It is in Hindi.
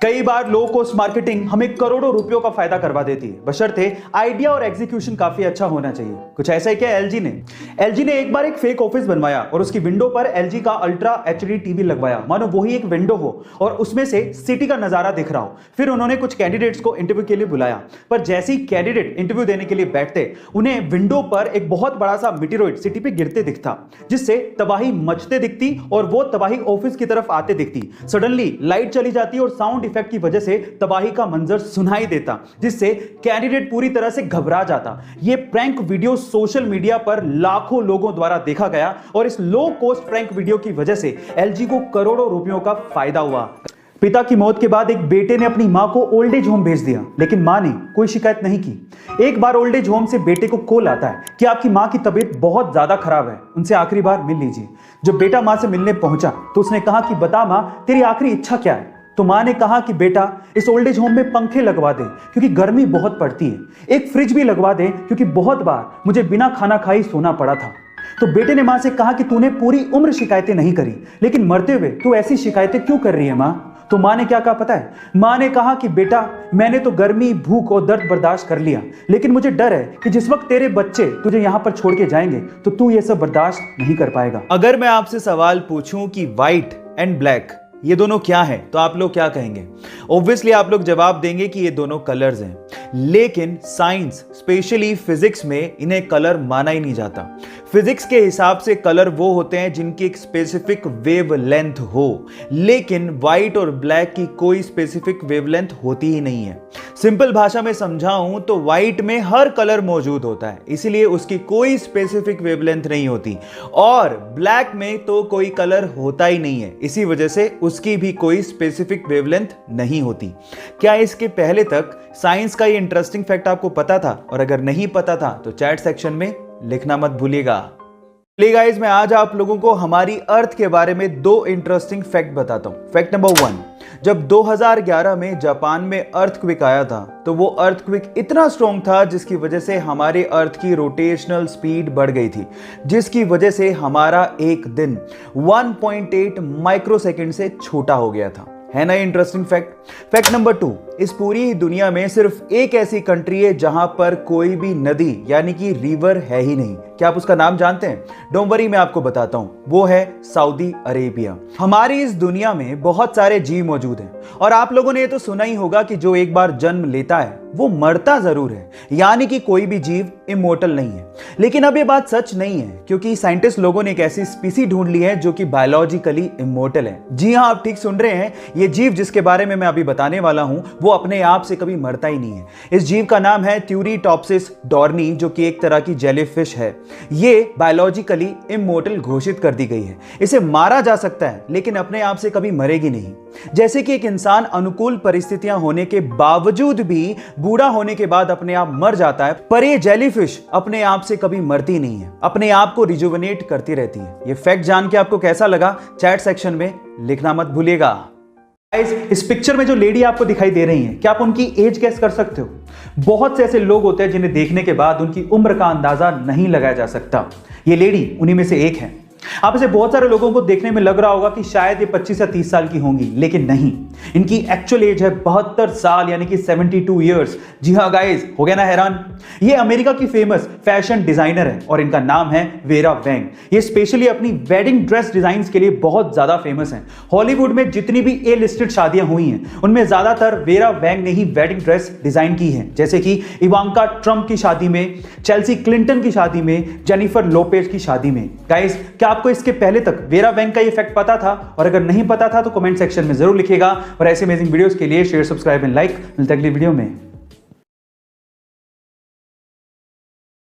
कई बार लो कॉस्ट मार्केटिंग हमें करोड़ों रुपयों का फायदा करवा देती है, बशर्ते आइडिया और एग्जीक्यूशन काफी अच्छा होना चाहिए। कुछ ऐसा ही क्या एलजी ने एक बार एक फेक ऑफिस बनवाया और उसकी विंडो पर एलजी का अल्ट्रा एचडी टीवी लगवाया, मानो वही एक विंडो हो और उसमें से सिटी का नजारा दिख रहा हो। फिर उन्होंने कुछ कैंडिडेट्स को इंटरव्यू के लिए बुलाया, पर जैसे ही कैंडिडेट इंटरव्यू देने के लिए बैठते उन्हें विंडो पर एक बहुत बड़ा सा मीटेरॉइड सिटी पे गिरते दिखता, जिससे तबाही मचते दिखती और वो तबाही ऑफिस की तरफ आते दिखती। सडनली लाइट चली जाती और साउंड इफेक्ट की वजह से तबाही का मंजर सुनाई देता, जिससे कैंडिडेट पूरी तरह से घबरा जाता। यह प्रैंक वीडियो सोशल मीडिया पर लाखों लोगों द्वारा देखा गया और इस लो कॉस्ट प्रैंक वीडियो की वजह से एलजी को करोड़ों रुपयों का फायदा हुआ। पिता की मौत के बाद एक बेटे ने अपनी मां को ओल्ड एज होम भेज दिया, लेकिन मां ने कोई शिकायत नहीं की। एक बार ओल्ड एज होम से बेटे को कॉल आता है कि आपकी मां की तबीयत बहुत ज्यादा खराब है, उनसे आखिरी बार मिल लीजिए। जब बेटा मां से मिलने पहुंचा तो उसने कहा कि बता मां, तेरी आखिरी इच्छा क्या है? तो मां ने कहा कि बेटा, इस ओल्ड एज होम में पंखे लगवा दे क्योंकि गर्मी बहुत पड़ती है। एक फ्रिज भी लगवा दे क्योंकि बहुत बार मुझे बिना खाना खाए सोना पड़ा था। तो बेटे ने मां से कहा कि तूने पूरी उम्र शिकायतें नहीं करी, लेकिन मरते हुए तू ऐसी शिकायतें क्यों कर रही है मां? तो मां ने क्या कहा पता है? मां ने कहा कि बेटा, मैंने तो गर्मी, भूख और दर्द बर्दाश्त कर लिया, लेकिन मुझे डर है कि जिस वक्त तेरे बच्चे तुझे यहां पर छोड़ के जाएंगे तो तू ये सब बर्दाश्त नहीं कर पाएगा। अगर मैं आपसे सवाल पूछूं कि व्हाइट एंड ब्लैक ये दोनों क्या हैं, तो आप लोग क्या कहेंगे? ऑब्वियसली आप लोग जवाब देंगे कि ये दोनों कलर्स हैं, लेकिन साइंस स्पेशली फिजिक्स में इन्हें कलर माना ही नहीं जाता। फिजिक्स के हिसाब से कलर वो होते हैं जिनकी एक स्पेसिफिक वेवलेंथ हो, लेकिन व्हाइट और ब्लैक की कोई स्पेसिफिक वेवलेंथ होती ही नहीं है। सिंपल भाषा में समझाऊं तो व्हाइट में हर कलर मौजूद होता है, इसीलिए उसकी कोई स्पेसिफिक वेवलेंथ नहीं होती, और ब्लैक में तो कोई कलर होता ही नहीं है, इसी वजह से उसकी भी कोई स्पेसिफिक वेवलेंथ नहीं होती। क्या इसके पहले तक साइंस का ये इंटरेस्टिंग फैक्ट आपको पता था? और अगर नहीं पता था तो चैट सेक्शन में लिखना मत भूलिएगा। चलिए गाइस, मैं आज आप लोगों को हमारी अर्थ के बारे में दो इंटरेस्टिंग फैक्ट बताता हूं। फैक्ट नंबर 1, जब 2011 में जापान में अर्थक्वेक आया था तो वो अर्थक्वेक इतना स्ट्रॉन्ग था जिसकी वजह से हमारे अर्थ की रोटेशनल स्पीड बढ़ गई थी, जिसकी वजह से हमारा एक दिन 1.8 माइक्रोसेकंड से छोटा हो गया था। है ना इंटरेस्टिंग फैक्ट? फैक्ट नंबर 2, इस पूरी दुनिया में सिर्फ एक ऐसी कंट्री है जहां पर कोई भी नदी यानी कि रिवर है ही नहीं। क्या आप उसका नाम जानते हैं? डोंट वरी, मैं आपको बताता हूं, वो है सऊदी अरेबिया। हमारी इस दुनिया में बहुत सारे जीव मौजूद हैं और आप लोगों ने ये तो सुना ही होगा कि जो एक बार जन्म लेता है वो मरता जरूर है, यानी कि कोई भी जीव इमोर्टल नहीं है। लेकिन अब ये बात सच नहीं है, क्योंकि साइंटिस्ट लोगों ने एक ऐसी स्पीसी ढूंढ ली है जो कि बायोलॉजिकली इमोर्टल है। जी हां, आप ठीक सुन रहे हैं, ये जीव जिसके बारे में मैं अभी बताने वाला हूं वो अपने आप से कभी मरता ही नहीं है। इस जीव का नाम है ट्यूरीटॉप्सिस डॉर्नी, जो कि एक तरह की जेलीफिश है। ये बायोलॉजिकली इमोर्टल घोषित कर दी गई है। इसे मारा जा सकता है लेकिन अपने आप से कभी मरेगी नहीं। जैसे कि एक इंसान अनुकूल परिस्थितियां होने के बावजूद भी बूढ़ा होने के बाद अपने आप मर जाता है, पर ये जेलीफिश अपने आप से कभी मरती नहीं है, अपने आप को रिजुविनेट करती रहती है। ये फैक्ट जान के आपको कैसा लगा? चैट सेक्शन में लिखना मत भूलिएगा। इस पिक्चर में जो लेडी आपको दिखाई दे रही हैं, क्या आप उनकी एज गेस कर सकते हो? बहुत से ऐसे लोग होते हैं जिन्हें देखने के बाद उनकी उम्र का अंदाजा नहीं लगाया जा सकता। ये लेडी उन्हीं में से एक है। आप इसे बहुत सारे लोगों को देखने में लग रहा होगा कि शायद ये 25 या 30 साल की होंगी, लेकिन नहीं, इनकी एक्चुअल एज है 72 साल यानी कि 72 इयर्स। जी हाँ गाइस, हो गया ना हैरान? ये अमेरिका की फेमस फैशन डिजाइनर है और इनका नाम है वेरा वैंग। ये स्पेशली अपनी वेडिंग ड्रेस डिजाइन्स के लिए बहुत ज्यादा फेमस हैं। हॉलीवुड में जितनी भी ए लिस्टेड शादियां हुई हैं उनमें ज्यादातर वेरा वैंग ने ही वेडिंग ड्रेस डिजाइन की है, जैसे कि इवांका ट्रंप की शादी में, चेल्सी क्लिंटन की शादी में, जेनिफर लोपेज की शादी में। गाइस, क्या आपको इसके पहले तक वेरा वैंग का ये फैक्ट पता था? और अगर नहीं पता था तो कमेंट सेक्शन में जरूर लिखिएगा। और ऐसे अमेजिंग वीडियोस के लिए शेयर, सब्सक्राइब एंड लाइक। मिलते हैं अगली वीडियो में।